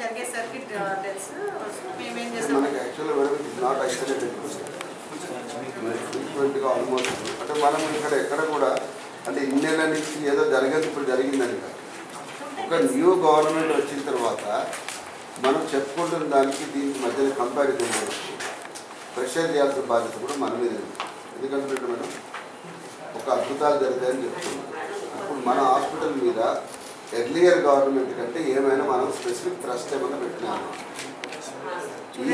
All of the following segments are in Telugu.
జరిగేసరికి డెత్స్ మేమేం చేస్తాం మనకి యాక్చువల్గా మేడం ఇట్ నాట్ ఐసోలేటెడ్ ఫ్రీక్వెంట్గా ఆల్మోస్ట్ అంటే మనం ఎక్కడ కూడా అంటే ఇన్నేళ్ళ నుంచి ఏదో జరిగేది ఇప్పుడు జరిగిందని కాదు. ఒక న్యూ గవర్నమెంట్ వచ్చిన తర్వాత మనం చెప్పుకుంటున్న దానికి దీనికి మధ్యలో కంపారిజన్ ప్రెషర్ చేయాల్సిన బాధ్యత కూడా మన మీద ఉంది. ఎందుకంటే మేడం ఒక అద్భుతాలు జరుగుతాయని చెప్తున్నాం. ఇప్పుడు మన హాస్పిటల్ మీద ఎర్లియర్ గవర్నమెంట్ కంటే ఏమైనా మనం స్పెసిఫిక్ ట్రస్ట్ ఏమైనా పెట్టినాము.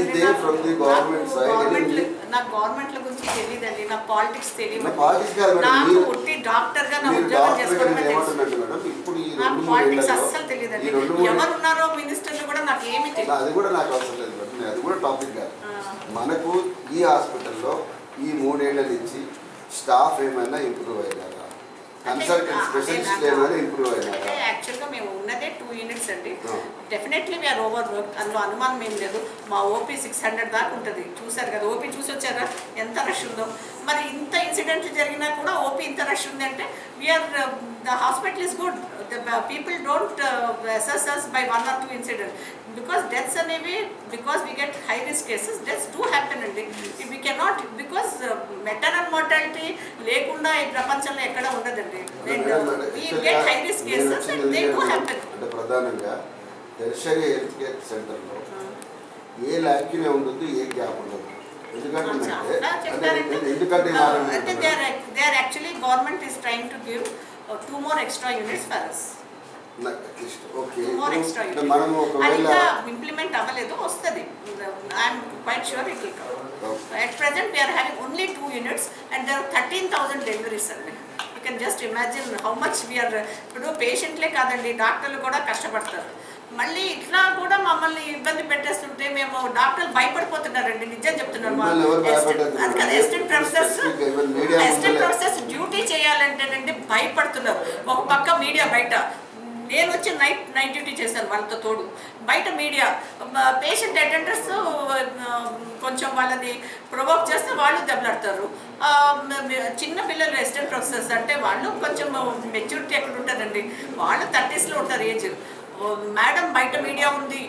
ఇదే ఫ్రమ్ ది గవర్నమెంట్ సైడ్. నాకు గవర్నమెంట్ల గురించి తెలియదండి, నాకు పాలిటిక్స్ తెలియదు. పాలిటిక్స్ కాదు మేడం, నాకు పుట్టి డాక్టర్గా నా ఉద్యోగం చేసుకోవడమే తెలుసు. మేడం ఇప్పుడు ఈ నాకు పాలిటిక్స్ అస్సలు తెలియదండి. ఎవరున్నారో మినిస్టర్లు కూడా నాకు ఏమీ తెలియదు. అది కూడా నాకు అవసరం లేదు మేడం, అది కూడా టాపిక్ కాదు. మనకు ఈ హాస్పిటల్లో ఈ 3 ఏళ్ల నుంచి స్టాఫ్ ఏమైనా ఇంప్రూవ్ అయ్యారా, కన్సల్టెంట్ స్పెషలిస్ట్ ఏమైనా ఇంప్రూవ్ అయ్యారా? యాక్చువల్గా మేము ఉన్నదే 2 యూనిట్స్ అండి. డెఫినెట్లీ వీఆర్ ఓవర్ వర్క్, అందులో అనుమానం ఏం లేదు. మా ఓపీ 600 దాకా ఉంటుంది. చూసారు కదా, ఓపీ చూసి వచ్చారా ఎంత రష్ ఉందో. మరి ఇంత ఇన్సిడెంట్లు జరిగినా కూడా ఓపీ ఇంత రష్ ఉంది అంటే we are the hospital is good. People don't assess us by 1 or 2 incidents because deaths అనేవి because we get high risk cases, deaths do happen అండి. we cannot because maternal mortality లేకుండా ఈ ప్రపంచంలో ఎక్కడ ఉండదండి. we get high risk cases and they do happen. అంటే ప్రధానంగా టెర్షరీ హెల్త్ కేర్ సెంటర్లో ఏ ల్యాక్యునే ఉంటుంది, ఏ గ్యాప్ ఉండదు. ఎందుకంటే they are actually government is trying to give 2 more extra units for us. Okay. 2 more extra units. మనము ఒకవేళ ఇంప్లిమెంట్ అవ్వలేదు, వస్తుంది. I am quite sure it will come. At present we are having only 2 units and there are 13,000 deliveries అండి. You can just imagine how much we are. ఇప్పుడు పేషెంట్లే కాదండి, డాక్టర్లు కూడా కష్టపడతారు. మళ్ళీ ఇట్లా కూడా మమ్మల్ని ఇబ్బంది పెట్టేస్తుంటే మేము డాక్టర్లు భయపడిపోతున్నారండి. నిజం చెప్తున్నాను. అసిస్టెంట్ ప్రొఫెసర్స్ డ్యూటీ చేయాలంటేనండి భయపడుతున్నారు. ఒక పక్క మీడియా బయట, నేను వచ్చి నైట్ డ్యూటీ చేశాను వాళ్ళతో తోడు. బయట మీడియా, పేషెంట్ అటెండర్స్ కొంచెం వాళ్ళని ప్రొవోక్ చేస్తే వాళ్ళు దెబ్బలాడతారు. చిన్న పిల్లలు అసిస్టెంట్ ప్రొఫెసర్స్ అంటే వాళ్ళు కొంచెం మెచ్యూరిటీ ఎక్కడ ఉంటారండి, వాళ్ళు 30sలో ఉంటారు ఏజ్. మేడం బయట మీడియా ఉంది,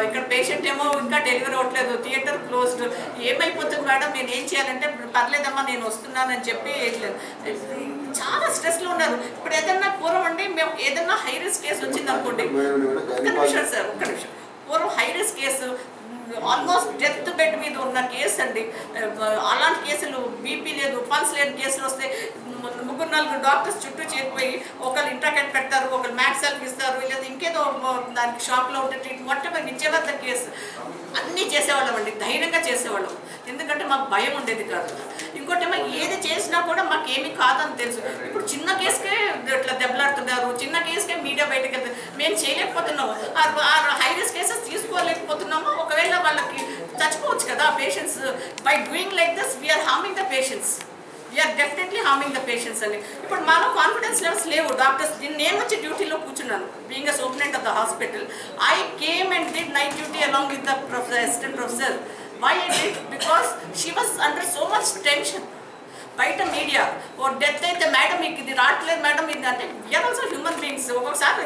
ఇక్కడ పేషెంట్ ఏమో ఇంకా డెలివరీ అవ్వట్లేదు, థియేటర్ క్లోజ్డ్, ఏమైపోతుంది మేడం, నేను ఏం చేయాలంటే పర్లేదమ్మా నేను వస్తున్నానని చెప్పి చాలా స్ట్రెస్లో ఉన్నారు. ఇప్పుడు ఏదన్నా పూర్వం అండి మేము ఏదన్నా హై రిస్క్ కేసు వచ్చింది అనుకోండి, ఒక్క నిమిషం సార్, ఒక్క నిమిషం. పూర్వం high risk case almost death bed మీద ఉన్న కేసు అండి. అలాంటి కేసులు బీపీ లేదు, పల్స్ లేని కేసులు వస్తే 3-4 డాక్టర్స్ చుట్టూ చేరిపోయి ఒకళ్ళు ఇంట్రాకెట్ పెడతారు, ఒకళ్ళు మ్యాక్సెల్ఫ్ ఇస్తారు, లేదా ఇంకేదో దానికి షాప్లో ఉంటే ట్రీట్మెంట్ మొట్టమొదటి నిత్యవర్ధ కేసు అన్నీ చేసేవాళ్ళం అండి. ధైర్యంగా చేసేవాళ్ళం, ఎందుకంటే మాకు భయం ఉండేది కాదు. ఇంకోటేమో ఏది చేసినా కూడా మాకు ఏమీ కాదని తెలుసు. ఇప్పుడు చిన్న కేసుకే ఇట్లా దెబ్బలాడుతున్నారు, చిన్న కేసుకే మీడియా బయటకు వెళ్తారు. మేము చేయలేకపోతున్నాము, హై రిస్క్ కేసెస్ తీసుకోలేకపోతున్నాము. ఒకవేళ వాళ్ళకి చచ్చిపోవచ్చు కదా patients. By doing like this we are harming the patients, we are definitely harming the patients అని. ఇప్పుడు మాలో కాన్ఫిడెన్స్ లెవెల్స్ లేవు. డాక్టర్స్ నేను వచ్చి డ్యూటీలో కూర్చున్నాను, being a superintendent of the hospital. I came and did night duty along with the assistant professor. Why I did? Because she was under so much tension. బయట మీడియా ఓ డెత్ అయితే మేడం మీకు ఇది రావట్లేదు మేడం ఇది అంటే, వీఆర్ ఆల్సో హ్యూమన్ బీయింగ్స్, ఒక్కొక్కసారి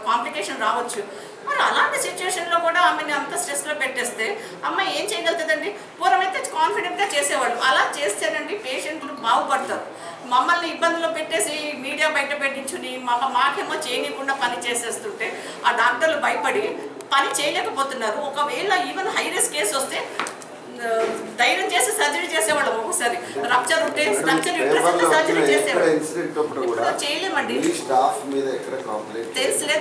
కాంప్లికేషన్ రావచ్చు. మరి అలాంటి సిచ్యువేషన్లో కూడా ఆమెను అంత స్ట్రెస్లో పెట్టేస్తే అమ్మాయి ఏం చేయగలుగుతుందండి? పూర్వమైతే కాన్ఫిడెంట్గా చేసేవాళ్ళు. అలా చేస్తేనండి పేషెంట్లు బాగుపడతారు. మమ్మల్ని ఇబ్బందులు పెట్టేసి మీడియా బయట పెట్టించుని మాకేమో చేయకుండా పని చేసేస్తుంటే ఆ డాక్టర్లు భయపడి పని చేయలేకపోతున్నారు. ఒకవేళ ఈవెన్ హై రిస్క్ కేసు వస్తే ధైర్యం చేసి సర్జరీ చేసేవాళ్ళం. ఒకసారి రప్చర్ ఉంటే సర్జరీ చేసేవాళ్ళం. చేయలేమండి, తెలుసులేదు.